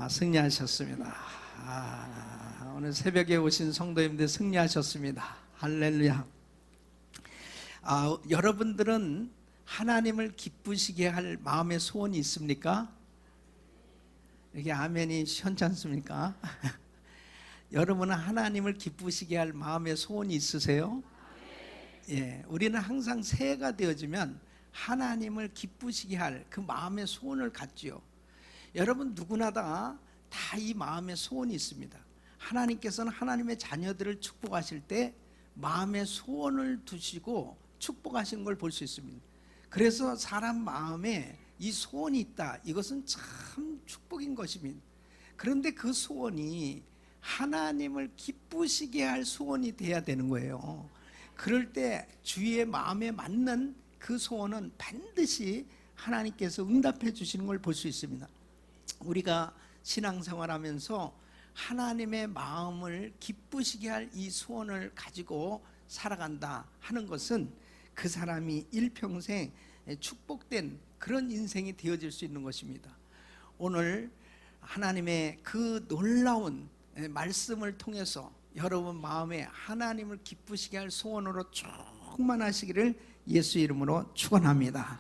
승리하셨습니다. 오늘 새벽에 오신 성도님들 승리하셨습니다. 할렐루야. 여러분들은 하나님을 기쁘시게 할 마음의 소원이 있습니까? 이게 아멘이 시원치 않습니까? 여러분은 하나님을 기쁘시게 할 마음의 소원이 있으세요? 예, 우리는 항상 새해가 되어지면 하나님을 기쁘시게 할 그 마음의 소원을 갖지요. 여러분 누구나 다 이 마음의 소원이 있습니다. 하나님께서는 하나님의 자녀들을 축복하실 때 마음의 소원을 두시고 축복하시는 걸 볼 수 있습니다. 그래서 사람 마음에 이 소원이 있다, 이것은 참 축복인 것입니다. 그런데 그 소원이 하나님을 기쁘시게 할 소원이 돼야 되는 거예요. 그럴 때 주의 마음에 맞는 그 소원은 반드시 하나님께서 응답해 주시는 걸 볼 수 있습니다. 우리가 신앙생활하면서 하나님의 마음을 기쁘시게 할 이 소원을 가지고 살아간다 하는 것은 그 사람이 일평생 축복된 그런 인생이 되어질 수 있는 것입니다. 오늘 하나님의 그 놀라운 말씀을 통해서 여러분 마음에 하나님을 기쁘시게 할 소원으로 충만하시기를 예수 이름으로 축원합니다.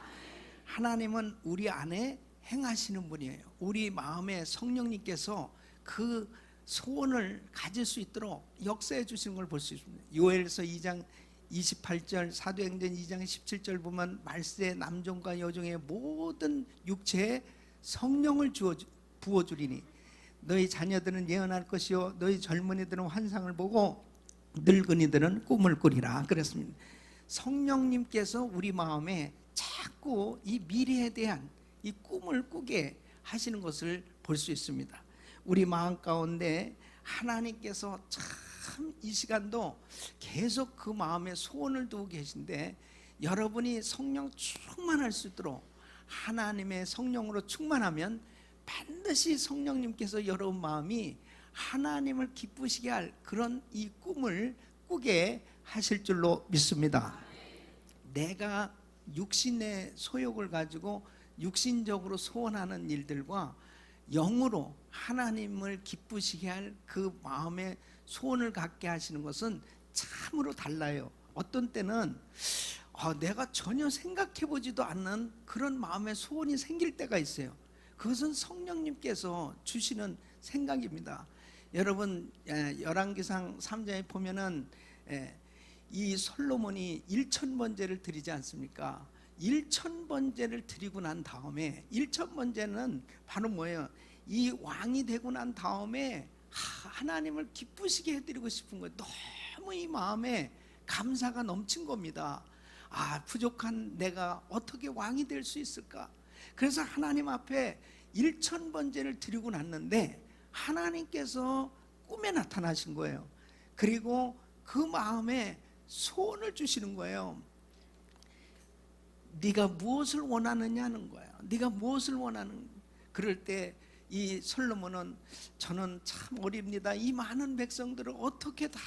하나님은 우리 안에 행하시는 분이에요. 우리 마음에 성령님께서 그 소원을 가질 수 있도록 역사해 주시는 걸 볼 수 있습니다. 요엘서 2장 28절, 사도행전 2장 17절 보면 말세에 남종과 여종의 모든 육체에 성령을 부어주리니 너희 자녀들은 예언할 것이요 너희 젊은이들은 환상을 보고 늙은이들은 꿈을 꾸리라 그랬습니다. 성령님께서 우리 마음에 자꾸 이 미래에 대한 이 꿈을 꾸게 하시는 것을 볼 수 있습니다. 우리 마음 가운데 하나님께서 참 이 시간도 계속 그 마음에 소원을 두고 계신데, 여러분이 성령 충만할 수 있도록 하나님의 성령으로 충만하면 반드시 성령님께서 여러분 마음이 하나님을 기쁘시게 할 그런 이 꿈을 꾸게 하실 줄로 믿습니다. 내가 육신의 소욕을 가지고 육신적으로 소원하는 일들과 영으로 하나님을 기쁘시게 할 그 마음의 소원을 갖게 하시는 것은 참으로 달라요. 어떤 때는 내가 전혀 생각해보지도 않는 그런 마음의 소원이 생길 때가 있어요. 그것은 성령님께서 주시는 생각입니다. 여러분 열왕기상 3장에 보면은 이 솔로몬이 1000번제를 드리지 않습니까? 1000번제를 드리고 난 다음에 1000번제는 바로 뭐예요? 이 왕이 되고 난 다음에 하나님을 기쁘시게 해드리고 싶은 거예요. 너무 이 마음에 감사가 넘친 겁니다. 부족한 내가 어떻게 왕이 될 수 있을까? 그래서 하나님 앞에 1000번제를 드리고 났는데 하나님께서 꿈에 나타나신 거예요. 그리고 그 마음에 소원을 주시는 거예요. 네가 무엇을 원하느냐는 거예요. 네가 무엇을 원하는. 그럴 때 이 솔로몬은 저는 참 어립니다. 이 많은 백성들을 어떻게 다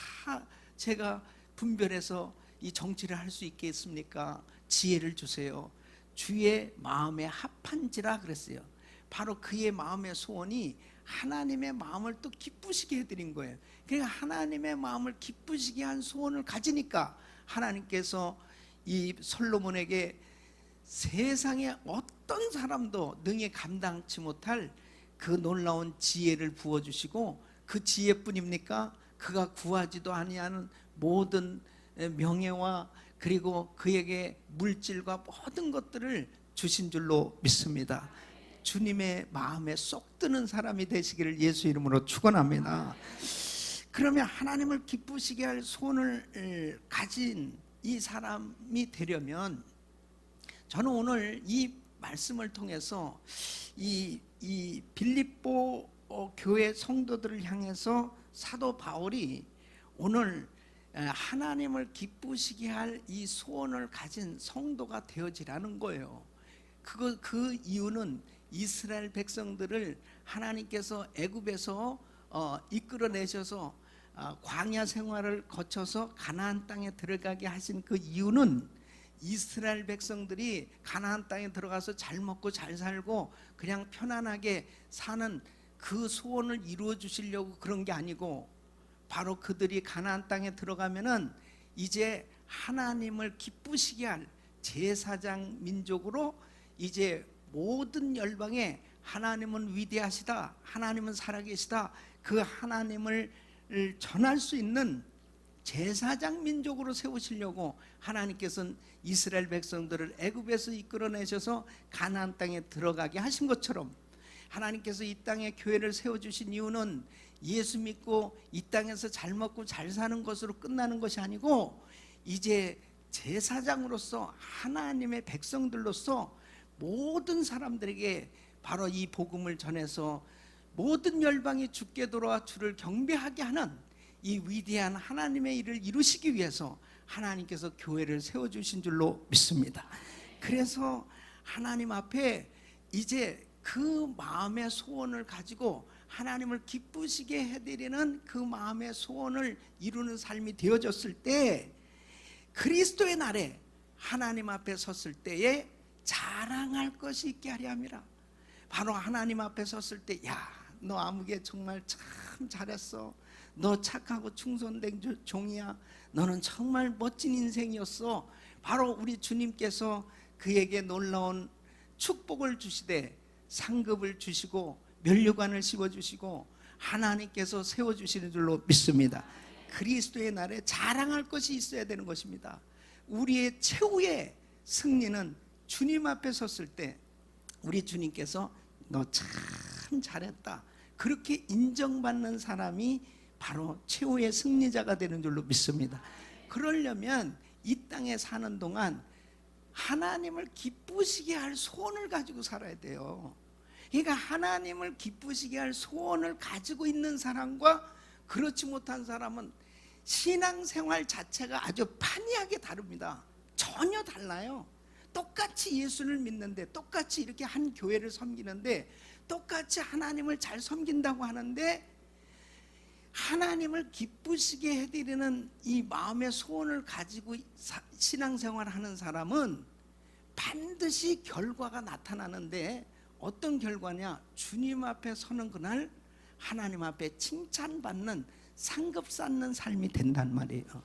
제가 분별해서 이 정치를 할 수 있겠습니까? 지혜를 주세요. 주의 마음에 합한지라 그랬어요. 바로 그의 마음의 소원이 하나님의 마음을 또 기쁘시게 해드린 거예요. 그러니까 하나님의 마음을 기쁘시게 한 소원을 가지니까 하나님께서 이 솔로몬에게 세상에 어떤 사람도 능히 감당치 못할 그 놀라운 지혜를 부어주시고, 그 지혜뿐입니까? 그가 구하지도 아니하는 모든 명예와 그리고 그에게 물질과 모든 것들을 주신 줄로 믿습니다. 주님의 마음에 쏙 드는 사람이 되시기를 예수 이름으로 축원합니다. 그러면 하나님을 기쁘시게 할 소원을 가진 이 사람이 되려면, 저는 오늘 이 말씀을 통해서 이 빌립보 교회 성도들을 향해서 사도 바울이 오늘 하나님을 기쁘시게 할 이 소원을 가진 성도가 되어지라는 거예요. 그 이유는 이스라엘 백성들을 하나님께서 애굽에서 이끌어내셔서 광야 생활을 거쳐서 가나안 땅에 들어가게 하신 그 이유는 이스라엘 백성들이 가나안 땅에 들어가서 잘 먹고 잘 살고 그냥 편안하게 사는 그 소원을 이루어 주시려고 그런 게 아니고, 바로 그들이 가나안 땅에 들어가면은 이제 하나님을 기쁘시게 할 제사장 민족으로 이제 모든 열방에 하나님은 위대하시다, 하나님은 살아계시다, 그 하나님을 전할 수 있는 제사장 민족으로 세우시려고 하나님께서는 이스라엘 백성들을 애굽에서 이끌어내셔서 가나안 땅에 들어가게 하신 것처럼, 하나님께서 이 땅에 교회를 세워주신 이유는 예수 믿고 이 땅에서 잘 먹고 잘 사는 것으로 끝나는 것이 아니고, 이제 제사장으로서 하나님의 백성들로서 모든 사람들에게 바로 이 복음을 전해서 모든 열방이 주께 돌아와 주를 경배하게 하는 이 위대한 하나님의 일을 이루시기 위해서 하나님께서 교회를 세워주신 줄로 믿습니다. 그래서 하나님 앞에 이제 그 마음의 소원을 가지고 하나님을 기쁘시게 해드리는 그 마음의 소원을 이루는 삶이 되어졌을 때, 그리스도의 날에 하나님 앞에 섰을 때에 자랑할 것이 있게 하려 함이라. 바로 하나님 앞에 섰을 때, 야, 너 아무개 정말 참 잘했어, 너 착하고 충성된 종이야, 너는 정말 멋진 인생이었어. 바로 우리 주님께서 그에게 놀라운 축복을 주시되 상급을 주시고 면류관을 씌워주시고 하나님께서 세워주시는 줄로 믿습니다. 그리스도의 날에 자랑할 것이 있어야 되는 것입니다. 우리의 최후의 승리는 주님 앞에 섰을 때 우리 주님께서 너 참 잘했다, 그렇게 인정받는 사람이 바로 최후의 승리자가 되는 줄로 믿습니다. 그러려면 이 땅에 사는 동안 하나님을 기쁘시게 할 소원을 가지고 살아야 돼요. 그러니까 하나님을 기쁘시게 할 소원을 가지고 있는 사람과 그렇지 못한 사람은 신앙생활 자체가 아주 판이하게 다릅니다. 전혀 달라요. 똑같이 예수를 믿는데, 똑같이 이렇게 한 교회를 섬기는데, 똑같이 하나님을 잘 섬긴다고 하는데, 하나님을 기쁘시게 해드리는 이 마음의 소원을 가지고 신앙생활을 하는 사람은 반드시 결과가 나타나는데, 어떤 결과냐? 주님 앞에 서는 그날 하나님 앞에 칭찬받는, 상급 쌓는 삶이 된단 말이에요.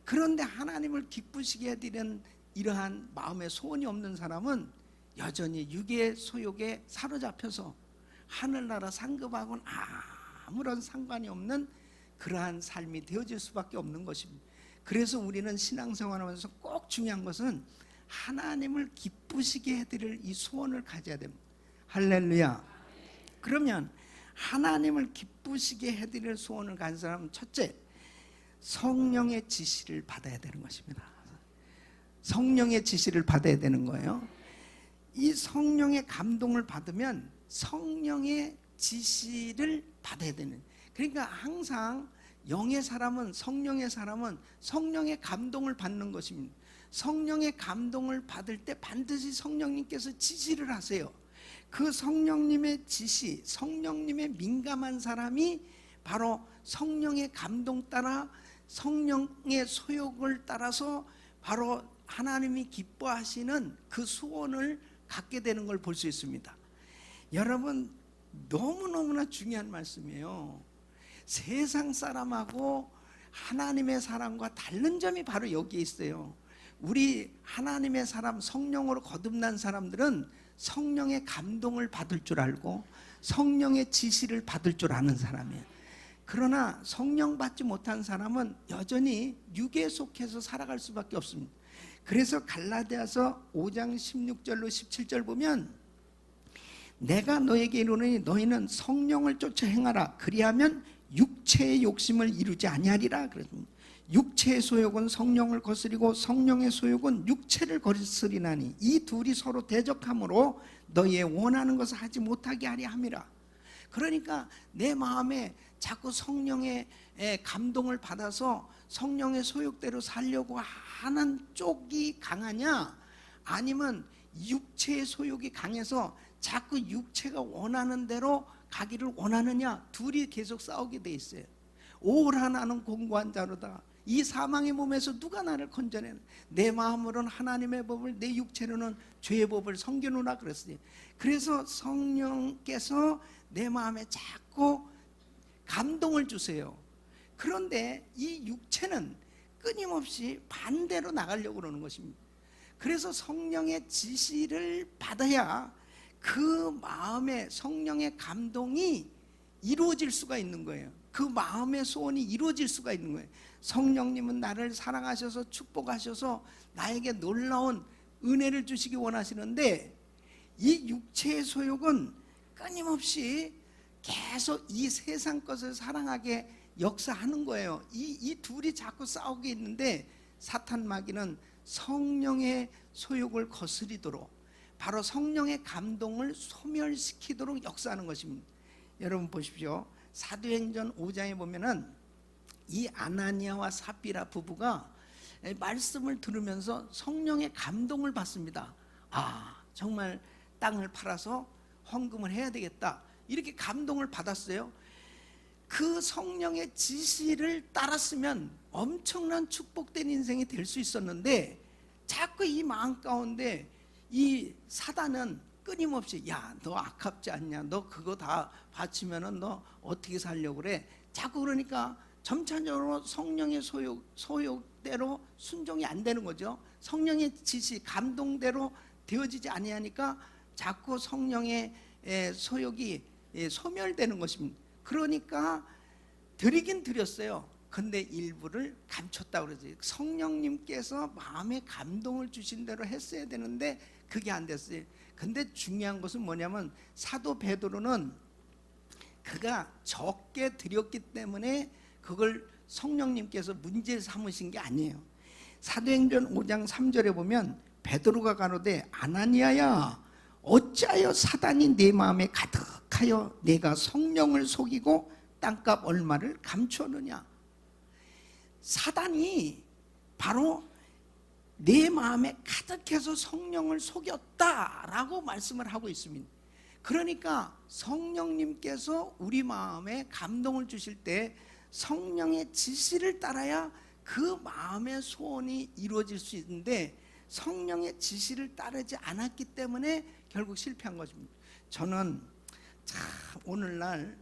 그런데 하나님을 기쁘시게 해드리는 이러한 마음의 소원이 없는 사람은 여전히 육의 소욕에 사로잡혀서 하늘나라 상급하고는 아무런 상관이 없는 그러한 삶이 되어질 수밖에 없는 것입니다. 그래서 우리는 신앙생활하면서 꼭 중요한 것은 하나님을 기쁘시게 해드릴 이 소원을 가져야 됩니다. 할렐루야. 그러면 하나님을 기쁘시게 해드릴 소원을 가진 사람은 첫째, 성령의 지시를 받아야 되는 것입니다. 성령의 지시를 받아야 되는 거예요. 이 성령의 감동을 받으면 성령의 지시를 받아야 되는, 그러니까 항상 영의 사람은, 성령의 사람은 성령의 감동을 받는 것입니다. 성령의 감동을 받을 때 반드시 성령님께서 지시를 하세요. 그 성령님의 지시, 성령님의 민감한 사람이 바로 성령의 감동 따라, 성령의 소욕을 따라서 바로 하나님이 기뻐하시는 그 소원을 갖게 되는 걸 볼 수 있습니다. 여러분, 너무너무나 중요한 말씀이에요. 세상 사람하고 하나님의 사람과 다른 점이 바로 여기에 있어요. 우리 하나님의 사람, 성령으로 거듭난 사람들은 성령의 감동을 받을 줄 알고 성령의 지시를 받을 줄 아는 사람이에요. 그러나 성령 받지 못한 사람은 여전히 육에 속해서 살아갈 수밖에 없습니다. 그래서 갈라디아서 5장 16절로 17절 보면, 내가 너에게 이르노니 너희는 성령을 쫓아 행하라, 그리하면 육체의 욕심을 이루지 아니하리라 그랬습니다. 육체의 소욕은 성령을 거스리고 성령의 소욕은 육체를 거스리나니 이 둘이 서로 대적하므로 너희의 원하는 것을 하지 못하게 하려 함이라. 그러니까 내 마음에 자꾸 성령의 감동을 받아서 성령의 소욕대로 살려고 하는 쪽이 강하냐, 아니면 육체의 소욕이 강해서 자꾸 육체가 원하는 대로 가기를 원하느냐, 둘이 계속 싸우게 돼 있어요. 오라 나는 공고한 자로다, 이 사망의 몸에서 누가 나를 건져내나, 내 마음으로는 하나님의 법을, 내 육체로는 죄의 법을 섬기노라 그랬으니. 그래서 성령께서 내 마음에 자꾸 감동을 주세요. 그런데 이 육체는 끊임없이 반대로 나가려고 그러는 것입니다. 그래서 성령의 지시를 받아야 그 마음에 성령의 감동이 이루어질 수가 있는 거예요. 그 마음의 소원이 이루어질 수가 있는 거예요. 성령님은 나를 사랑하셔서 축복하셔서 나에게 놀라운 은혜를 주시기 원하시는데, 이 육체의 소욕은 끊임없이 계속 이 세상 것을 사랑하게 역사하는 거예요. 이 둘이 자꾸 싸우게 있는데, 사탄 마귀는 성령의 소욕을 거스리도록, 바로 성령의 감동을 소멸시키도록 역사하는 것입니다. 여러분 보십시오. 사도행전 5장에 보면은 이 아나니아와 삽비라 부부가 말씀을 들으면서 성령의 감동을 받습니다. 아, 정말 땅을 팔아서 헌금을 해야 되겠다, 이렇게 감동을 받았어요. 그 성령의 지시를 따랐으면 엄청난 축복된 인생이 될 수 있었는데, 자꾸 이 마음 가운데 이 사단은 끊임없이, 야, 너 아깝지 않냐, 너 그거 다 바치면은 너 어떻게 살려고 그래, 자꾸 그러니까 점차적으로 성령의 소욕대로 순종이 안 되는 거죠. 성령의 지시, 감동대로 되어지지 아니하니까 자꾸 성령의 소욕이 소멸되는 것입니다. 그러니까 드리긴 드렸어요. 근데 일부를 감췄다고 그러지. 성령님께서 마음에 감동을 주신 대로 했어야 되는데 그게 안 됐어요. 근데 중요한 것은 뭐냐면, 사도 베드로는 그가 적게 드렸기 때문에 그걸 성령님께서 문제 삼으신 게 아니에요. 사도행전 5장 3절에 보면 베드로가 가로되 아나니아야, 어찌하여 사단이 내 마음에 가득하여 내가 성령을 속이고 땅값 얼마를 감추었느냐. 사단이 바로 내 마음에 가득해서 성령을 속였다라고 말씀을 하고 있습니다. 그러니까 성령님께서 우리 마음에 감동을 주실 때 성령의 지시를 따라야 그 마음의 소원이 이루어질 수 있는데, 성령의 지시를 따르지 않았기 때문에 결국 실패한 것입니다. 저는 참 오늘날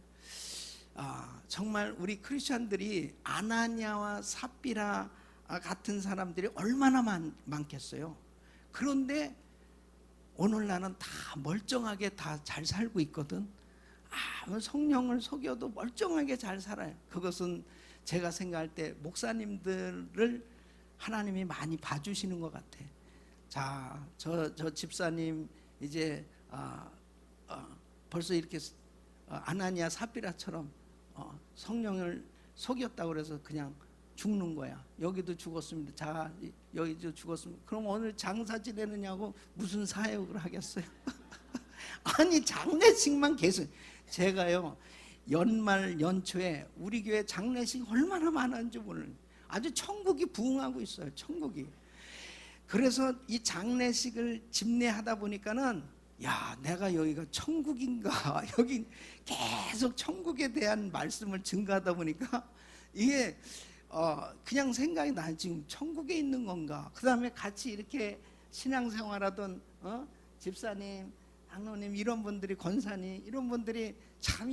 정말 우리 크리스천들이 아나니아와 삽비라 같은 사람들이 얼마나 많겠어요. 그런데 오늘날은 다 멀쩡하게 다 잘 살고 있거든. 성령을 속여도 멀쩡하게 잘 살아요. 그것은 제가 생각할 때 목사님들을 하나님이 많이 봐주시는 것 같아. 자, 저 집사님 이제 벌써 이렇게 아나니아 삽비라처럼 성령을 속였다고 그래서 그냥 죽는 거야. 여기도 죽었습니다. 자, 여기도 죽었습니다. 그럼 오늘 장사 지내느냐고 무슨 사역을 하겠어요? 아니, 장례식만 계속. 제가요, 연말 연초에 우리 교회 장례식 얼마나 많은지 오늘 아주 천국이 부흥하고 있어요. 천국이. 그래서 이 장례식을 집례하다 보니까는, 야, 내가 여기가 천국인가, 여기 계속 천국에 대한 말씀을 증거하다 보니까 이게 그냥 생각이 나. 지금 천국에 있는 건가. 그 다음에 같이 이렇게 신앙생활하던 집사님, 장로님, 이런 분들이, 권사님, 이런 분들이 참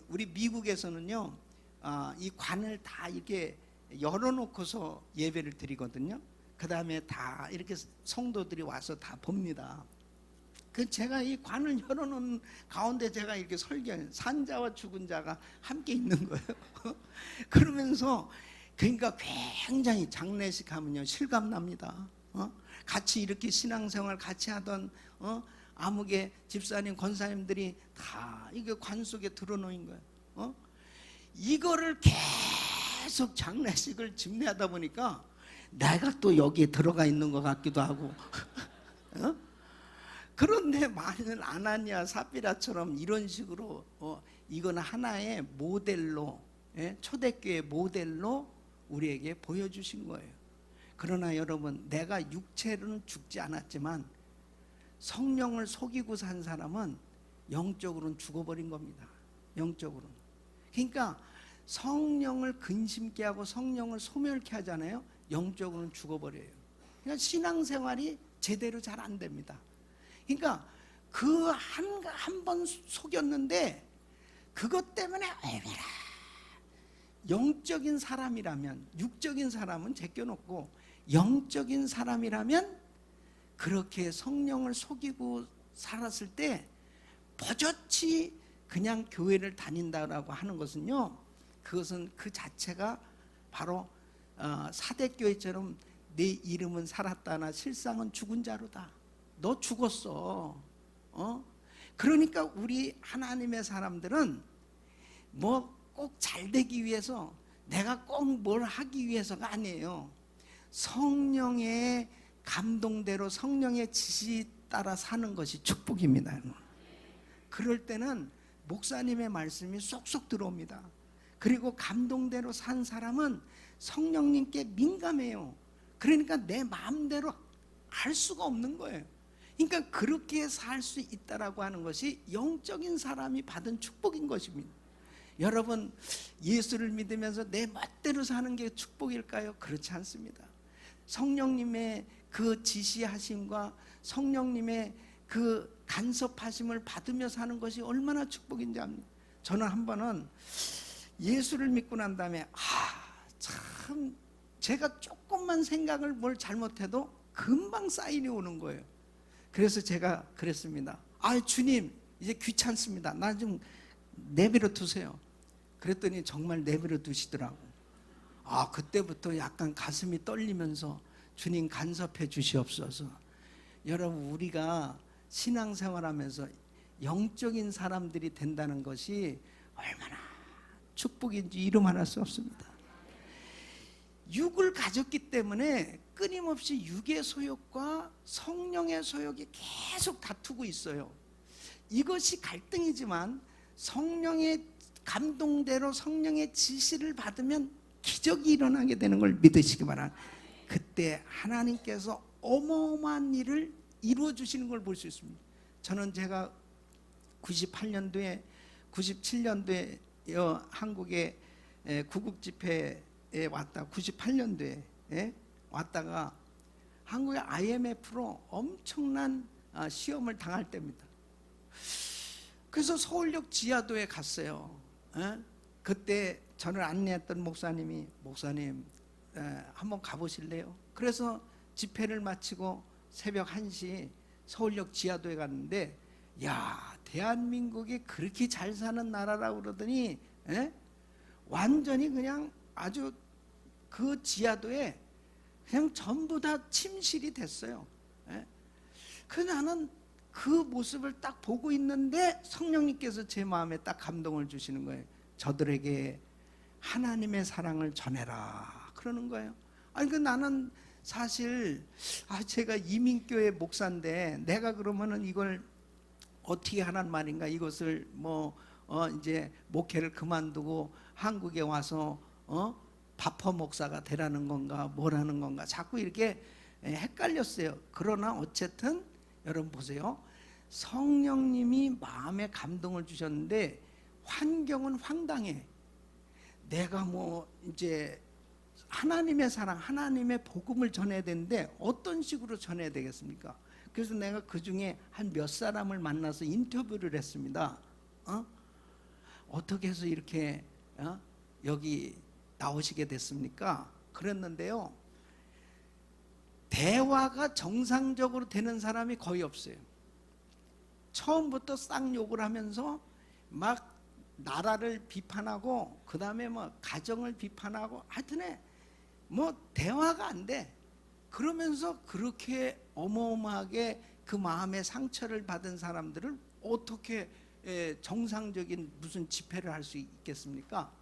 우리 미국에서는요, 이 관을 다 이렇게 열어놓고서 예배를 드리거든요. 그 다음에 다 이렇게 성도들이 와서 다 봅니다. 제가 이 관을 열어놓은 가운데 제가 이렇게 설교해요. 산자와 죽은 자가 함께 있는 거예요. 그러면서 그러니까 굉장히 장례식 하면요 실감납니다. 같이 이렇게 신앙생활 같이 하던 아무개 집사님, 권사님들이 다 이게 관 속에 들어놓은 거예요. 이거를 계속 장례식을 집례하다 보니까 내가 또 여기에 들어가 있는 것 같기도 하고. 그런데 만일 아나니아 삽비라처럼 이런 식으로 이건 하나의 모델로, 초대교회 모델로 우리에게 보여주신 거예요. 그러나 여러분, 내가 육체로는 죽지 않았지만 성령을 속이고 산 사람은 영적으로는 죽어버린 겁니다. 영적으로는. 그러니까 성령을 근심케 하고 성령을 소멸케 하잖아요. 영적으로는 죽어버려요. 그러니까 신앙생활이 제대로 잘 안 됩니다. 그러니까 그 한 번 속였는데 그것 때문에 얼마나 영적인 사람이라면, 육적인 사람은 제껴놓고 영적인 사람이라면 그렇게 성령을 속이고 살았을 때 버젓이 그냥 교회를 다닌다라고 하는 것은요, 그것은 그 자체가 바로 사대교회처럼 내 이름은 살았다나 실상은 죽은 자로다. 너 죽었어. 그러니까 우리 하나님의 사람들은 뭐 꼭 잘되기 위해서, 내가 꼭 뭘 하기 위해서가 아니에요. 성령의 감동대로 성령의 지시 따라 사는 것이 축복입니다. 그럴 때는 목사님의 말씀이 쏙쏙 들어옵니다. 그리고 감동대로 산 사람은 성령님께 민감해요. 그러니까 내 마음대로 할 수가 없는 거예요. 그러니까 그렇게 살 수 있다라고 하는 것이 영적인 사람이 받은 축복인 것입니다. 여러분, 예수를 믿으면서 내 멋대로 사는 게 축복일까요? 그렇지 않습니다. 성령님의 그 지시하심과 성령님의 그 간섭하심을 받으며 사는 것이 얼마나 축복인지 압니다. 저는 한 번은 예수를 믿고 난 다음에 참 제가 조금만 생각을 뭘 잘못해도 금방 사인이 오는 거예요. 그래서 제가 그랬습니다. 주님, 이제 귀찮습니다. 나 좀 내버려 두세요. 그랬더니 정말 내버려 두시더라고. 그때부터 약간 가슴이 떨리면서 주님 간섭해 주시옵소서. 여러분, 우리가 신앙생활하면서 영적인 사람들이 된다는 것이 얼마나 축복인지 이름할 수 없습니다. 육을 가졌기 때문에 끊임없이 육의 소욕과 성령의 소욕이 계속 다투고 있어요. 이것이 갈등이지만 성령의 감동대로 성령의 지시를 받으면 기적이 일어나게 되는 걸 믿으시기 바랍니다. 그때 하나님께서 어마어마한 일을 이루어 주시는 걸 볼 수 있습니다. 저는 제가 98년도에 97년도에 한국의 구국 집회에 왔다, 98년도에 왔다가 한국의 IMF로 엄청난 시험을 당할 때입니다. 그래서 서울역 지하도에 갔어요. 그때 저를 안내했던 목사님이, 목사님 한번 가보실래요? 그래서 집회를 마치고 새벽 1시 서울역 지하도에 갔는데, 대한민국이 그렇게 잘 사는 나라라고 그러더니 완전히 그냥 아주 그 지하도에 그냥 전부 다 침실이 됐어요. 그래서 나는 그 모습을 딱 보고 있는데 성령님께서 제 마음에 딱 감동을 주시는 거예요. 저들에게 하나님의 사랑을 전해라 그러는 거예요. 나는 사실 제가 이민교회 목사인데 내가 그러면은 이걸 어떻게 하란 말인가, 이것을 이제 목회를 그만두고 한국에 와서 바퍼 목사가 되라는 건가 뭐라는 건가 자꾸 이렇게 헷갈렸어요. 그러나 어쨌든 여러분 보세요. 성령님이 마음에 감동을 주셨는데 환경은 황당해. 내가 이제 하나님의 사랑, 하나님의 복음을 전해야 되는데 어떤 식으로 전해야 되겠습니까? 그래서 내가 그 중에 한 몇 사람을 만나서 인터뷰를 했습니다. 어떻게 해서 이렇게 여기 나오시게 됐습니까? 그랬는데요, 대화가 정상적으로 되는 사람이 거의 없어요. 처음부터 쌍욕을 하면서 막 나라를 비판하고 그 다음에 가정을 비판하고 하여튼에 대화가 안 돼. 그러면서 그렇게 어마어마하게 그 마음의 상처를 받은 사람들을 어떻게 정상적인 무슨 집회를 할 수 있겠습니까?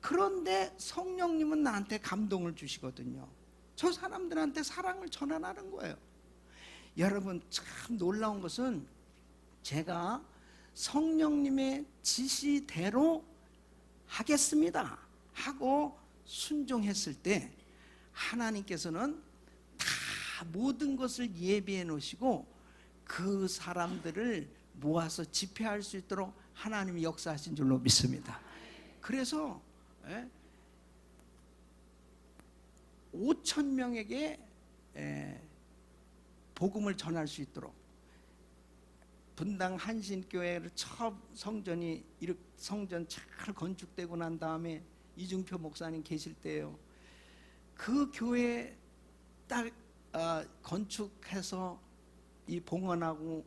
그런데 성령님은 나한테 감동을 주시거든요. 저 사람들한테 사랑을 전하라는 거예요. 여러분, 참 놀라운 것은 제가 성령님의 지시대로 하겠습니다 하고 순종했을 때 하나님께서는 다 모든 것을 예비해 놓으시고 그 사람들을 모아서 집회할 수 있도록 하나님이 역사하신 줄로 믿습니다. 그래서 5,000명에게 복음을 전할 수 있도록 분당 한신교회를 처음 성전이 이렇게 성전 잘 건축되고 난 다음에 이중표 목사님 계실 때예요. 그 교회 딱 건축해서 이 봉헌하고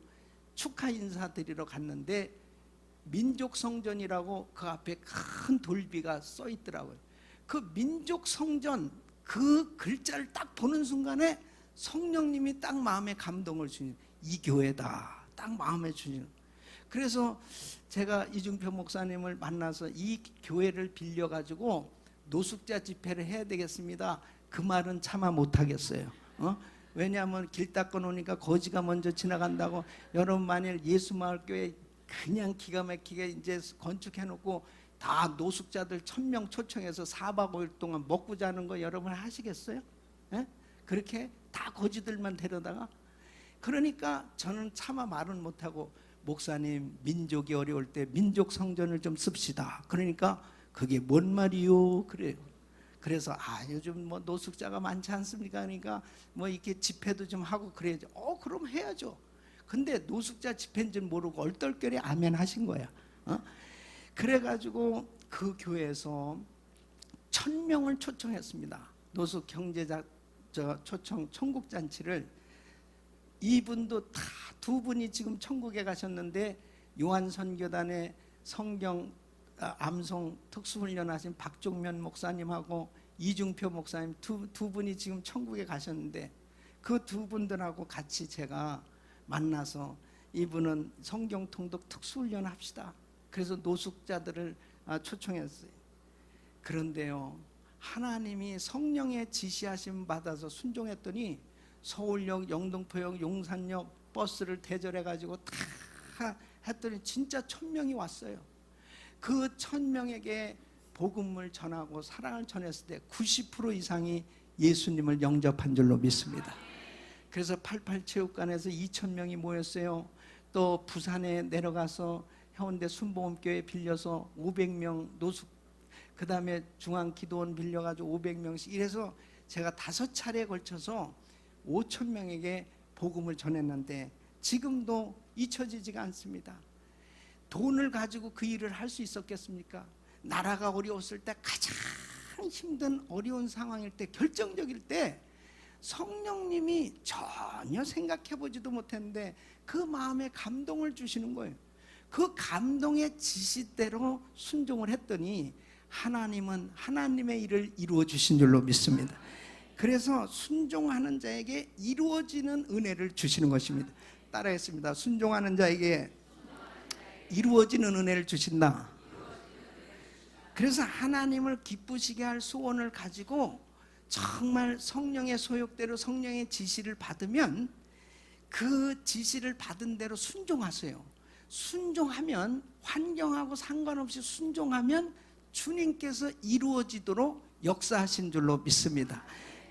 축하 인사드리러 갔는데 민족 성전이라고 그 앞에 큰 돌비가 써 있더라고요. 그 민족 성전 그 글자를 딱 보는 순간에 성령님이 딱 마음에 감동을 주는, 이 교회다 딱 마음에 주시는. 그래서 제가 이중표 목사님을 만나서 이 교회를 빌려 가지고 노숙자 집회를 해야 되겠습니다. 그 말은 차마 못하겠어요. 왜냐하면 길 닦아 놓으니까 거지가 먼저 지나간다고. 여러분 만일 예수마을교회 그냥 기가 막히게 이제 건축해 놓고 다 노숙자들 1000명 초청해서 4박 5일 동안 먹고 자는 거 여러분 하시겠어요? 예? 그렇게 다 거지들만 데려다가. 그러니까 저는 차마 말은 못하고, 목사님 민족이 어려울 때 민족 성전을 좀 씁시다. 그러니까 그게 뭔 말이요? 그래요. 그래서 요즘 뭐 노숙자가 많지 않습니까? 그러니까 뭐 이렇게 집회도 좀 하고 그래야죠. 그럼 해야죠. 근데 노숙자 집회인 줄 모르고 얼떨결에 아멘 하신 거야. 그래가지고 그 교회에서 1000명을 초청했습니다. 노숙 경제자 초청 천국잔치를. 이분도 다 두 분이 지금 천국에 가셨는데, 요한선교단의 성경 암송 특수훈련 하신 박종면 목사님하고 이중표 목사님 두 분이 지금 천국에 가셨는데, 그 두 분들하고 같이 제가 만나서 이분은 성경 통독 특수훈련 합시다. 그래서 노숙자들을 초청했어요. 그런데요, 하나님이 성령의 지시하심 받아서 순종했더니 서울역, 영등포역, 용산역 버스를 대절해가지고 다 했더니 진짜 1000명이 왔어요. 그 1000명에게 복음을 전하고 사랑을 전했을 때 90% 이상이 예수님을 영접한 줄로 믿습니다. 그래서 88체육관에서 2000명이 모였어요. 또 부산에 내려가서 해운대 순복음교회 빌려서 500명 노숙, 그 다음에 중앙기도원 빌려가지고 500명씩, 이래서 제가 5차례에 걸쳐서 5000명에게 복음을 전했는데 지금도 잊혀지지가 않습니다. 돈을 가지고 그 일을 할 수 있었겠습니까? 나라가 어려웠을 때, 가장 힘든 어려운 상황일 때, 결정적일 때 성령님이 전혀 생각해보지도 못했는데 그 마음에 감동을 주시는 거예요. 그 감동의 지시대로 순종을 했더니 하나님은 하나님의 일을 이루어 주신 줄로 믿습니다. 그래서 순종하는 자에게 이루어지는 은혜를 주시는 것입니다. 따라했습니다. 순종하는 자에게 이루어지는 은혜를 주신다. 그래서 하나님을 기쁘시게 할 소원을 가지고 정말 성령의 소욕대로 성령의 지시를 받으면 그 지시를 받은 대로 순종하세요. 순종하면, 환경하고 상관없이 순종하면 주님께서 이루어지도록 역사하신 줄로 믿습니다.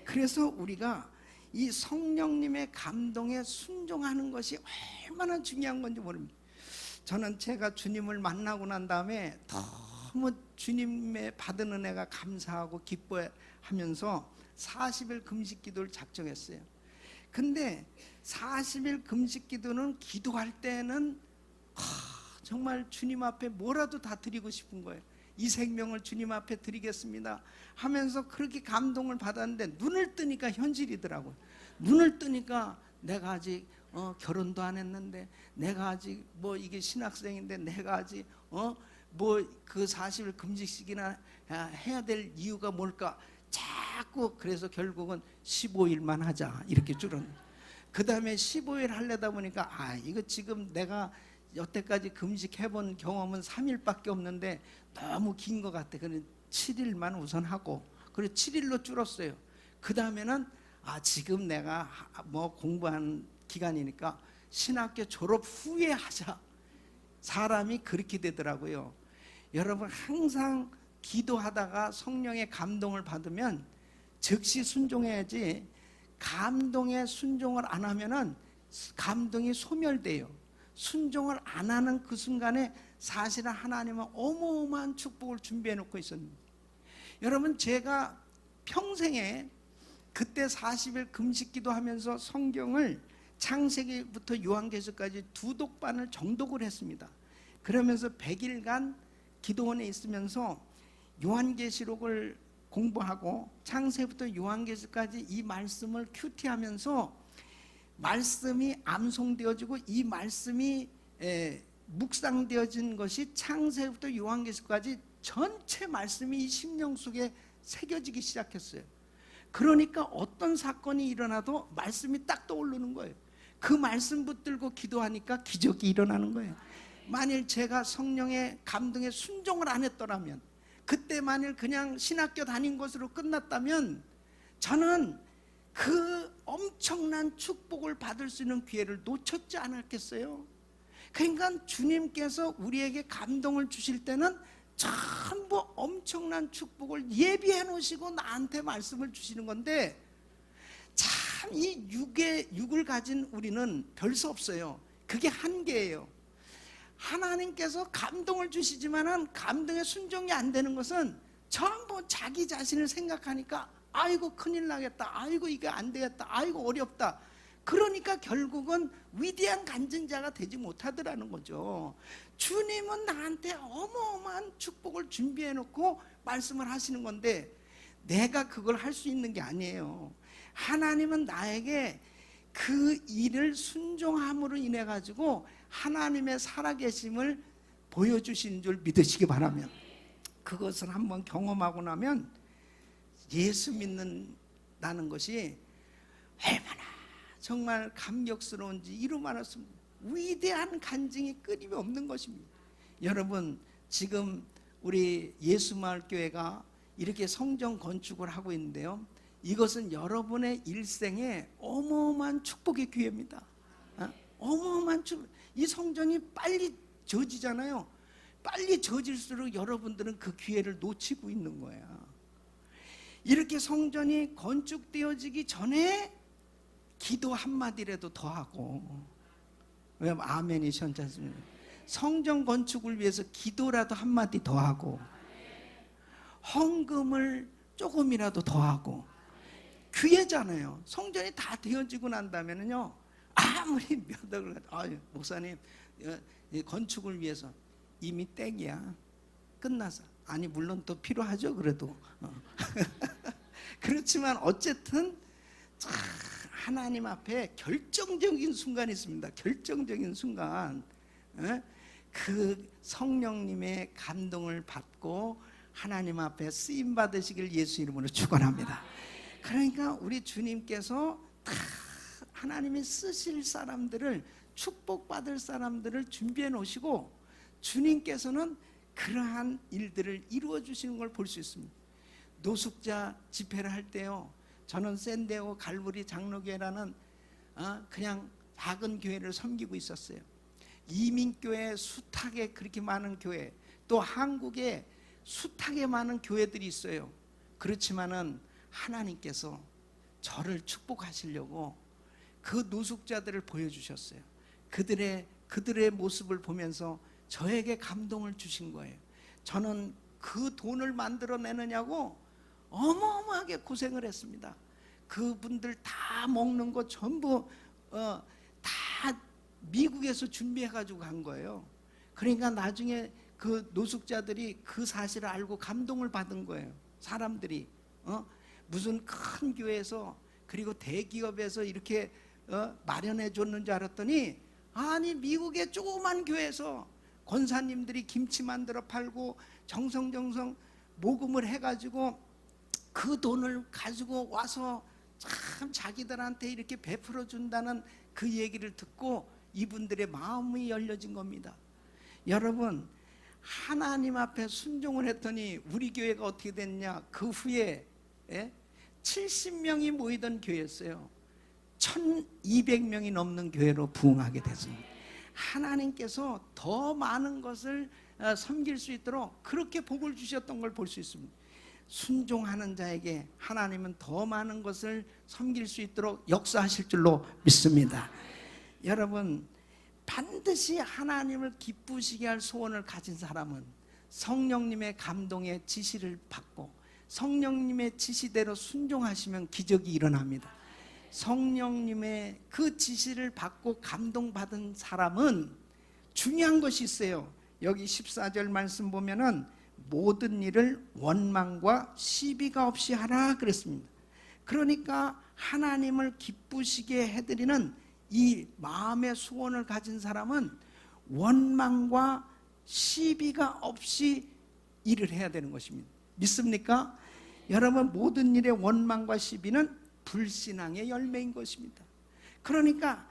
그래서 우리가 이 성령님의 감동에 순종하는 것이 얼마나 중요한 건지 모릅니다. 저는 제가 주님을 만나고 난 다음에 너무 주님의 받은 은혜가 감사하고 기뻐하면서 40일 금식 기도를 작정했어요. 근데 40일 금식 기도는 기도할 때는 정말 주님 앞에 뭐라도 다 드리고 싶은 거예요. 이 생명을 주님 앞에 드리겠습니다 하면서 그렇게 감동을 받았는데, 눈을 뜨니까 현실이더라고요. 눈을 뜨니까 내가 아직 결혼도 안 했는데, 내가 아직 뭐 이게 신학생인데, 내가 아직 뭐 그 40일 금식식이나 해야 될 이유가 뭘까 자꾸. 그래서 결국은 15일만 하자 이렇게 줄은. 그 다음에 15일 하려다 보니까 이거 지금 내가 여태까지 금식해본 경험은 3일밖에 없는데 너무 긴 것 같아. 그래서 7일만 우선 하고, 그리고 7일로 줄었어요. 그 다음에는 지금 내가 뭐 공부한 기간이니까 신학교 졸업 후에 하자. 사람이 그렇게 되더라고요. 여러분, 항상 기도하다가 성령의 감동을 받으면 즉시 순종해야지, 감동에 순종을 안 하면은 감동이 소멸돼요. 순종을 안 하는 그 순간에 사실은 하나님은 어마어마한 축복을 준비해 놓고 있었는데, 여러분, 제가 평생에 그때 40일 금식 기도하면서 성경을 창세기부터 요한계시록까지 두 독반을 정독을 했습니다. 그러면서 100일간 기도원에 있으면서 요한계시록을 공부하고 창세부터 요한계시록까지 이 말씀을 큐티하면서 말씀이 암송되어지고 이 말씀이 묵상되어진 것이 창세부터 요한계시록까지 전체 말씀이 이 심령 속에 새겨지기 시작했어요. 그러니까 어떤 사건이 일어나도 말씀이 딱 떠오르는 거예요. 그 말씀 붙들고 기도하니까 기적이 일어나는 거예요. 만일 제가 성령의 감동에 순종을 안 했더라면, 그때 만일 그냥 신학교 다닌 것으로 끝났다면 저는 그 엄청난 축복을 받을 수 있는 기회를 놓쳤지 않았겠어요? 그러니까 주님께서 우리에게 감동을 주실 때는 전부 엄청난 축복을 예비해 놓으시고 나한테 말씀을 주시는 건데, 참 이 육을 가진 우리는 별 수 없어요. 그게 한계예요. 하나님께서 감동을 주시지만은 감동에 순종이 안 되는 것은 전부 자기 자신을 생각하니까 아이고 큰일 나겠다, 아이고 이게 안 되겠다, 아이고 어렵다. 그러니까 결국은 위대한 간증자가 되지 못하더라는 거죠. 주님은 나한테 어마어마한 축복을 준비해 놓고 말씀을 하시는 건데 내가 그걸 할 수 있는 게 아니에요. 하나님은 나에게 그 일을 순종함으로 인해 가지고 하나님의 살아계심을 보여주신 줄 믿으시기 바라면, 그것을 한번 경험하고 나면 예수 믿는다는 것이 얼마나 정말 감격스러운지 이루 말해서 위대한 간증이 끊임없는 것입니다. 여러분, 지금 우리 예수마을교회가 이렇게 성전 건축을 하고 있는데요, 이것은 여러분의 일생에 어마어마한 축복의 기회입니다. 어마어마한 축복. 이 성전이 빨리 져지잖아요. 빨리 져질수록 여러분들은 그 기회를 놓치고 있는 거야. 이렇게 성전이 건축되어지기 전에 기도 한마디라도 더 하고, 왜냐면 아멘이 현자습니다. 성전 건축을 위해서 기도라도 한마디 더 하고, 헌금을 조금이라도 더 하고, 기회잖아요. 성전이 다 되어지고 난다면요, 아무리 몇 억을 목사님 건축을 위해서 이미 땡이야, 끝나서. 아니 물론 또 필요하죠. 그래도 그렇지만 어쨌든 하나님 앞에 결정적인 순간이 있습니다. 결정적인 순간, 그 성령님의 감동을 받고 하나님 앞에 쓰임 받으시길 예수 이름으로 축원합니다. 그러니까 우리 주님께서 다 하나님이 쓰실 사람들을, 축복받을 사람들을 준비해 놓으시고 주님께서는 그러한 일들을 이루어 주시는 걸 볼 수 있습니다. 노숙자 집회를 할 때요, 저는 샌디에고 갈보리 장로교회라는 그냥 작은 교회를 섬기고 있었어요. 이민교회 숱하게 그렇게 많은 교회, 또 한국에 숱하게 많은 교회들이 있어요. 그렇지만은 하나님께서 저를 축복하시려고 그 노숙자들을 보여주셨어요. 그들의 모습을 보면서 저에게 감동을 주신 거예요. 저는 그 돈을 만들어내느냐고 어마어마하게 고생을 했습니다. 그분들 다 먹는 거 전부 다 미국에서 준비해가지고 간 거예요. 그러니까 나중에 그 노숙자들이 그 사실을 알고 감동을 받은 거예요. 사람들이 무슨 큰 교회에서, 그리고 대기업에서 이렇게 마련해 줬는 줄 알았더니, 아니 미국의 조그만 교회에서 권사님들이 김치 만들어 팔고 정성정성 모금을 해가지고 그 돈을 가지고 와서 참 자기들한테 이렇게 베풀어 준다는 그 얘기를 듣고 이분들의 마음이 열려진 겁니다. 여러분, 하나님 앞에 순종을 했더니 우리 교회가 어떻게 됐냐? 그 후에 70명이 모이던 교회였어요. 1200명이 넘는 교회로 부흥하게 됐습니다. 하나님께서 더 많은 것을 섬길 수 있도록 그렇게 복을 주셨던 걸 볼 수 있습니다. 순종하는 자에게 하나님은 더 많은 것을 섬길 수 있도록 역사하실 줄로 믿습니다. 여러분, 반드시 하나님을 기쁘시게 할 소원을 가진 사람은 성령님의 감동의 지시를 받고 성령님의 지시대로 순종하시면 기적이 일어납니다. 성령님의 그 지시를 받고 감동받은 사람은 중요한 것이 있어요. 여기 14절 말씀 보면은 모든 일을 원망과 시비가 없이 하라 그랬습니다. 그러니까 하나님을 기쁘시게 해드리는 이 마음의 소원을 가진 사람은 원망과 시비가 없이 일을 해야 되는 것입니다. 믿습니까? 여러분, 모든 일의 원망과 시비는 불신앙의 열매인 것입니다. 그러니까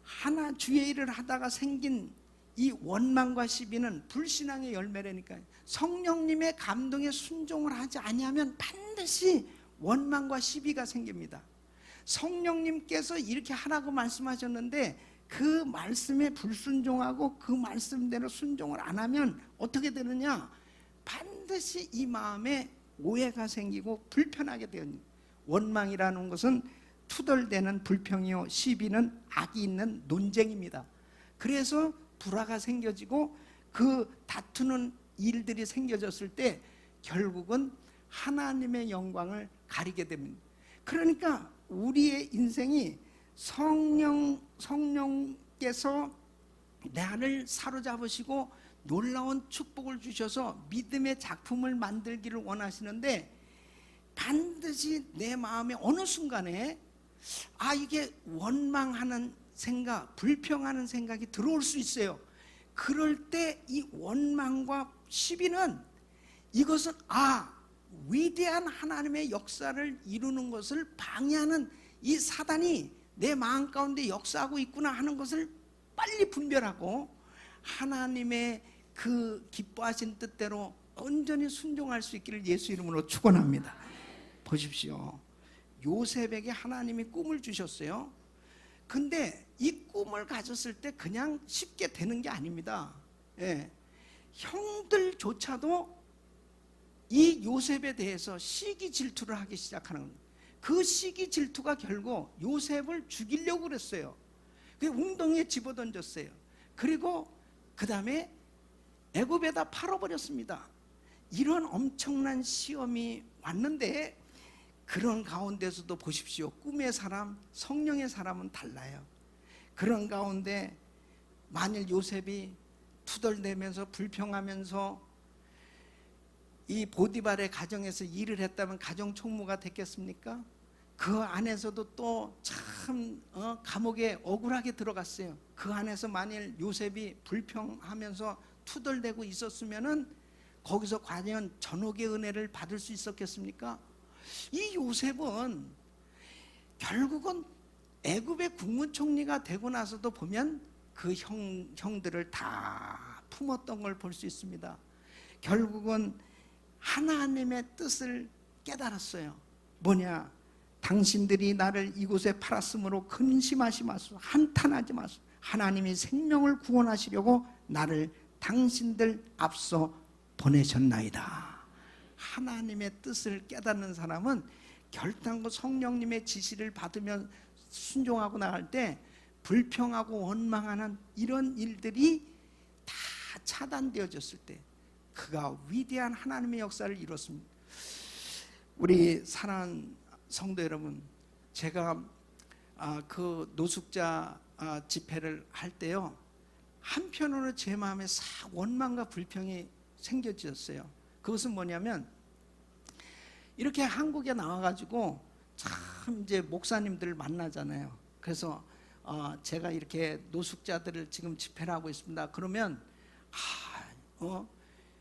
하나 주의 일을 하다가 생긴 이 원망과 시비는 불신앙의 열매라니까요. 성령님의 감동에 순종을 하지 아니하면 반드시 원망과 시비가 생깁니다. 성령님께서 이렇게 하라고 말씀하셨는데 그 말씀에 불순종하고 그 말씀대로 순종을 안 하면 어떻게 되느냐? 반드시 이 마음에 오해가 생기고 불편하게 되는, 원망이라는 것은 투덜대는 불평이요 시비는 악이 있는 논쟁입니다. 그래서 불화가 생겨지고 그 다투는 일들이 생겨졌을 때 결국은 하나님의 영광을 가리게 됩니다. 그러니까 우리의 인생이 성령께서 나를 사로잡으시고 놀라운 축복을 주셔서 믿음의 작품을 만들기를 원하시는데 반드시 내 마음에 어느 순간에 이게 원망하는 생각, 불평하는 생각이 들어올 수 있어요. 그럴 때 이 원망과 시비는 이것은 위대한 하나님의 역사를 이루는 것을 방해하는 이 사단이 내 마음 가운데 역사하고 있구나 하는 것을 빨리 분별하고 하나님의 그 기뻐하신 뜻대로 온전히 순종할 수 있기를 예수 이름으로 축원합니다. 보십시오. 요셉에게 하나님이 꿈을 주셨어요. 근데 이 꿈을 가졌을 때 그냥 쉽게 되는 게 아닙니다. 형들조차도 이 요셉에 대해서 시기 질투를 하기 시작하는 겁니다. 그 시기 질투가 결국 요셉을 죽이려고 그랬어요. 그 웅덩이에 집어던졌어요. 그리고 그 다음에 애굽에다 팔아버렸습니다. 이런 엄청난 시험이 왔는데 그런 가운데서도 보십시오. 꿈의 사람, 성령의 사람은 달라요. 그런 가운데 만일 요셉이 투덜대면서 불평하면서 이 보디발의 가정에서 일을 했다면 가정 총무가 됐겠습니까? 그 안에서도 또 참 감옥에 억울하게 들어갔어요. 그 안에서 만일 요셉이 불평하면서 투덜대고 있었으면은 거기서 과연 전옥의 은혜를 받을 수 있었겠습니까? 이 요셉은 결국은 애굽의 국무총리가 되고 나서도 보면 그 형들을 다 품었던 걸 볼 수 있습니다. 결국은 하나님의 뜻을 깨달았어요. 뭐냐? 당신들이 나를 이곳에 팔았으므로 근심하지 마소서, 한탄하지 마소서. 하나님이 생명을 구원하시려고 나를 당신들 앞서 보내셨나이다. 하나님의 뜻을 깨닫는 사람은 결단코 성령님의 지시를 받으면 순종하고 나갈 때 불평하고 원망하는 이런 일들이 다 차단되어졌을 때 그가 위대한 하나님의 역사를 이뤘습니다. 우리 사랑하는 성도 여러분, 제가 그 노숙자 집회를 할 때요, 한편으로 제 마음에 싹 원망과 불평이 생겨졌어요. 그것은 뭐냐면 이렇게 한국에 나와가지고 참 이제 목사님들을 만나잖아요. 그래서 제가 이렇게 노숙자들을 지금 집회를 하고 있습니다. 그러면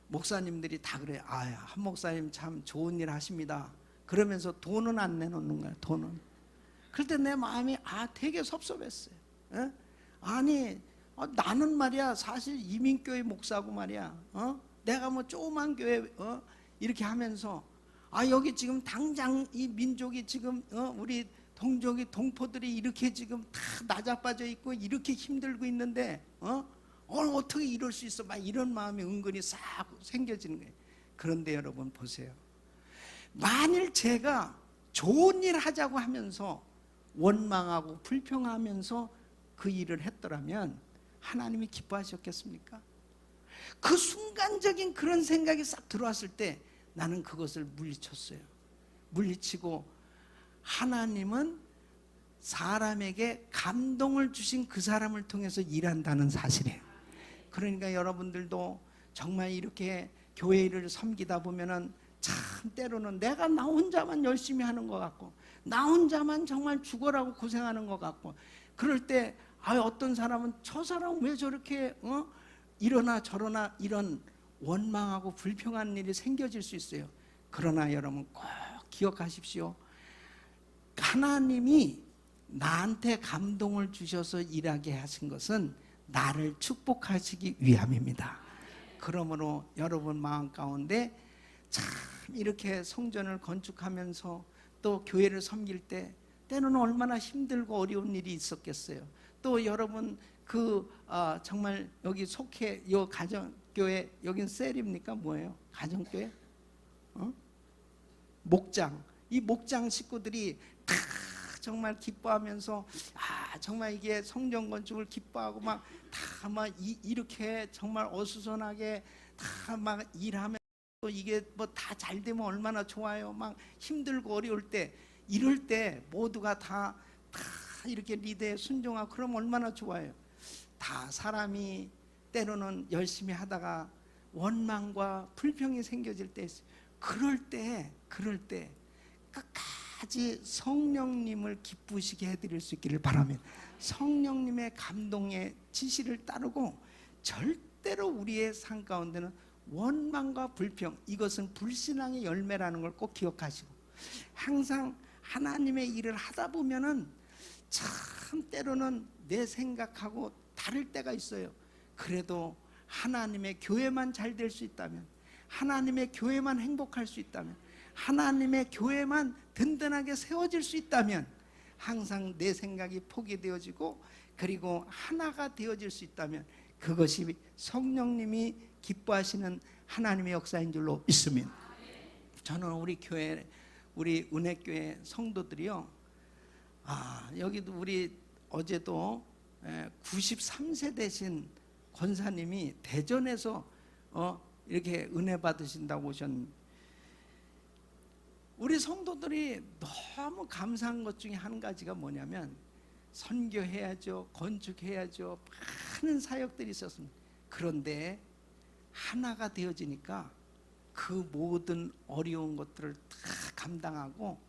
목사님들이 다 그래요. 한 목사님 참 좋은 일 하십니다. 그러면서 돈은 안 내놓는 거예요. 돈은. 그럴 때 내 마음이 되게 섭섭했어요. 아니 나는 말이야 사실 이민교회 목사고 말이야. 내가 뭐 조그만 교회 이렇게 하면서 여기 지금 당장 이 민족이 지금 우리 동족이 동포들이 이렇게 지금 다 나자빠져 있고 이렇게 힘들고 있는데 어떻게 이럴 수 있어? 막 이런 마음이 은근히 싹 생겨지는 거예요. 그런데 여러분 보세요. 만일 제가 좋은 일 하자고 하면서 원망하고 불평하면서 그 일을 했더라면 하나님이 기뻐하셨겠습니까? 그 순간적인 그런 생각이 싹 들어왔을 때 나는 그것을 물리쳤어요. 물리치고 하나님은 사람에게 감동을 주신 그 사람을 통해서 일한다는 사실이에요. 그러니까 여러분들도 정말 이렇게 교회 일을 섬기다 보면은 참 때로는 내가 나 혼자만 열심히 하는 것 같고, 나 혼자만 정말 죽어라고 고생하는 것 같고, 그럴 때 어떤 사람은 저 사람 왜 저렇게 이러나 저러나 이런 원망하고 불평하는 일이 생겨질 수 있어요. 그러나 여러분 꼭 기억하십시오. 하나님이 나한테 감동을 주셔서 일하게 하신 것은 나를 축복하시기 위함입니다. 그러므로 여러분 마음 가운데 참 이렇게 성전을 건축하면서 또 교회를 섬길 때 때로는 얼마나 힘들고 어려운 일이 있었겠어요. 또 여러분 정말 여기 속해 요 가정교회, 여긴 셀입니까 뭐예요? 가정교회? 목장, 이 목장 식구들이 다 정말 기뻐하면서 정말 이게 성전 건축을 기뻐하고 막 다 막 이렇게 정말 어수선하게 다 막 일하면 또 이게 뭐 다 잘 되면 얼마나 좋아요. 막 힘들고 어려울 때 이럴 때 모두가 다 이렇게 리더에 순종하고 그러면 얼마나 좋아요. 다 사람이 때로는 열심히 하다가 원망과 불평이 생겨질 때 있어요. 그럴 때 끝까지 성령님을 기쁘시게 해드릴 수 있기를 바라면, 성령님의 감동의 지시를 따르고 절대로 우리의 삶 가운데는 원망과 불평, 이것은 불신앙의 열매라는 걸 꼭 기억하시고, 항상 하나님의 일을 하다 보면은 참 때로는 내 생각하고 다를 때가 있어요. 그래도 하나님의 교회만 잘 될 수 있다면, 하나님의 교회만 행복할 수 있다면, 하나님의 교회만 든든하게 세워질 수 있다면 항상 내 생각이 포기되어지고 그리고 하나가 되어질 수 있다면 그것이 성령님이 기뻐하시는 하나님의 역사인 줄로 믿습니다. 저는 우리 교회, 우리 은혜교회 성도들이요, 여기도 우리 어제도 93세 되신 권사님이 대전에서 이렇게 은혜 받으신다고 오셨는데, 우리 성도들이 너무 감사한 것 중에 한 가지가 뭐냐면 선교해야죠, 건축해야죠, 많은 사역들이 있었습니다. 그런데 하나가 되어지니까 그 모든 어려운 것들을 다 감당하고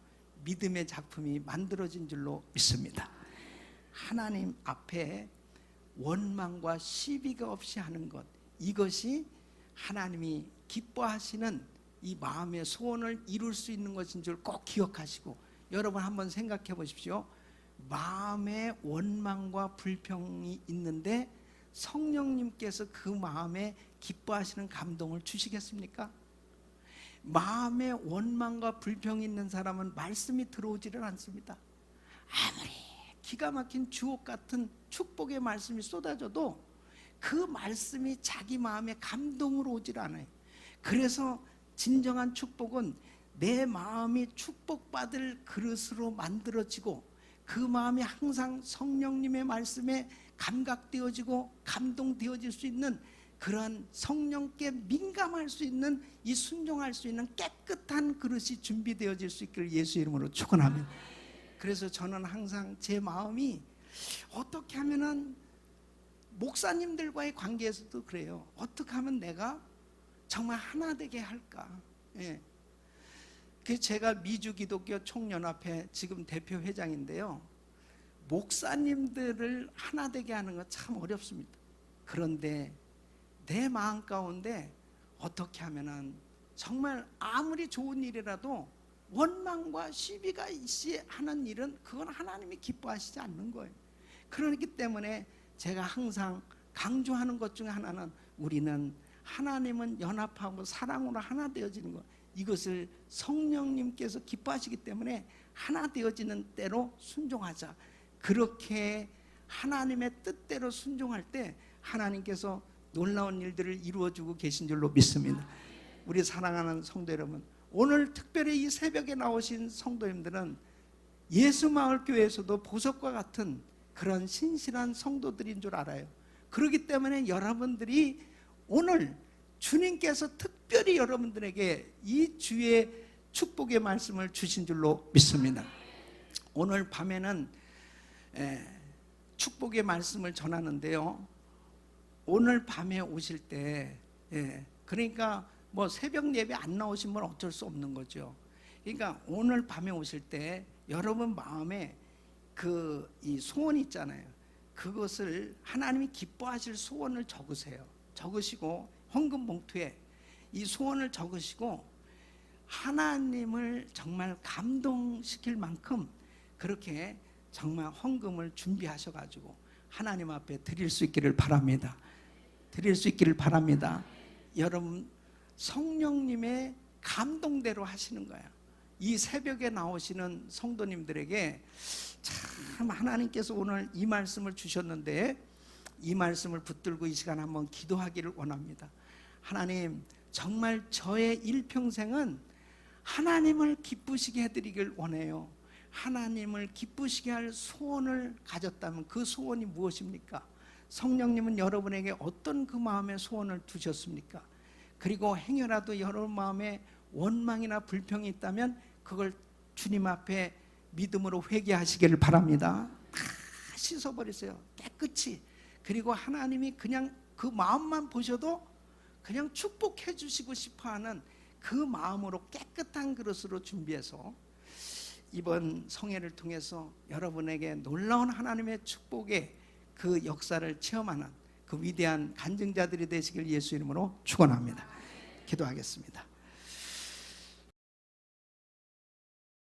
믿음의 작품이 만들어진 줄로 믿습니다. 하나님 앞에 원망과 시비가 없이 하는 것, 이것이 하나님이 기뻐하시는 이 마음의 소원을 이룰 수 있는 것인 줄 꼭 기억하시고, 여러분 한번 생각해 보십시오. 마음에 원망과 불평이 있는데 성령님께서 그 마음에 기뻐하시는 감동을 주시겠습니까? 마음에 원망과 불평이 있는 사람은 말씀이 들어오지를 않습니다. 아무리 기가 막힌 주옥 같은 축복의 말씀이 쏟아져도 그 말씀이 자기 마음에 감동으로 오질 않아요. 그래서 진정한 축복은 내 마음이 축복받을 그릇으로 만들어지고 그 마음이 항상 성령님의 말씀에 감각되어지고 감동되어질 수 있는 그러한 성령께 민감할 수 있는, 이 순종할 수 있는 깨끗한 그릇이 준비되어질 수 있기를 예수 이름으로 축원합니다. 그래서 저는 항상 제 마음이 어떻게 하면은, 목사님들과의 관계에서도 그래요. 어떻게 하면 내가 정말 하나 되게 할까? 예. 그래서 제가 미주기독교 총연합회 지금 대표 회장인데요, 목사님들을 하나 되게 하는 건 참 어렵습니다. 그런데 내 마음 가운데 어떻게 하면은 정말 아무리 좋은 일이라도 원망과 시비가 있이 하는 일은 그건 하나님이 기뻐하시지 않는 거예요. 그렇기 때문에 제가 항상 강조하는 것 중에 하나는, 우리는 하나님은 연합하고 사랑으로 하나 되어지는 것, 이것을 성령님께서 기뻐하시기 때문에 하나 되어지는 때로 순종하자. 그렇게 하나님의 뜻대로 순종할 때 하나님께서 놀라운 일들을 이루어주고 계신 줄로 믿습니다. 우리 사랑하는 성도 여러분, 오늘 특별히 이 새벽에 나오신 성도님들은 예수마을교회에서도 보석과 같은 그런 신실한 성도들인 줄 알아요. 그렇기 때문에 여러분들이 오늘 주님께서 특별히 여러분들에게 이 주의 축복의 말씀을 주신 줄로 믿습니다. 오늘 밤에는 축복의 말씀을 전하는데요. 오늘 밤에 오실 때, 그러니까 뭐 새벽 예배 안 나오시면 어쩔 수 없는 거죠. 그러니까 오늘 밤에 오실 때 여러분 마음에 이 소원 있잖아요. 그것을 하나님이 기뻐하실 소원을 적으세요. 적으시고 헌금 봉투에 이 소원을 적으시고 하나님을 정말 감동시킬 만큼 그렇게 정말 헌금을 준비하셔가지고 하나님 앞에 드릴 수 있기를 바랍니다. 드릴 수 있기를 바랍니다. 여러분 성령님의 감동대로 하시는 거예요. 이 새벽에 나오시는 성도님들에게 참 하나님께서 오늘 이 말씀을 주셨는데 이 말씀을 붙들고 이 시간 한번 기도하기를 원합니다. 하나님, 정말 저의 일평생은 하나님을 기쁘시게 해드리길 원해요. 하나님을 기쁘시게 할 소원을 가졌다면 그 소원이 무엇입니까? 성령님은 여러분에게 어떤 그 마음의 소원을 두셨습니까? 그리고 행여라도 여러분 마음에 원망이나 불평이 있다면 그걸 주님 앞에 믿음으로 회개하시기를 바랍니다. 다 씻어버리세요. 깨끗이. 그리고 하나님이 그냥 그 마음만 보셔도 그냥 축복해 주시고 싶어하는 그 마음으로 깨끗한 그릇으로 준비해서 이번 성회를 통해서 여러분에게 놀라운 하나님의 축복의 그 역사를 체험하는 그 위대한 간증자들이 되시길 예수 이름으로 축원합니다. 기도하겠습니다.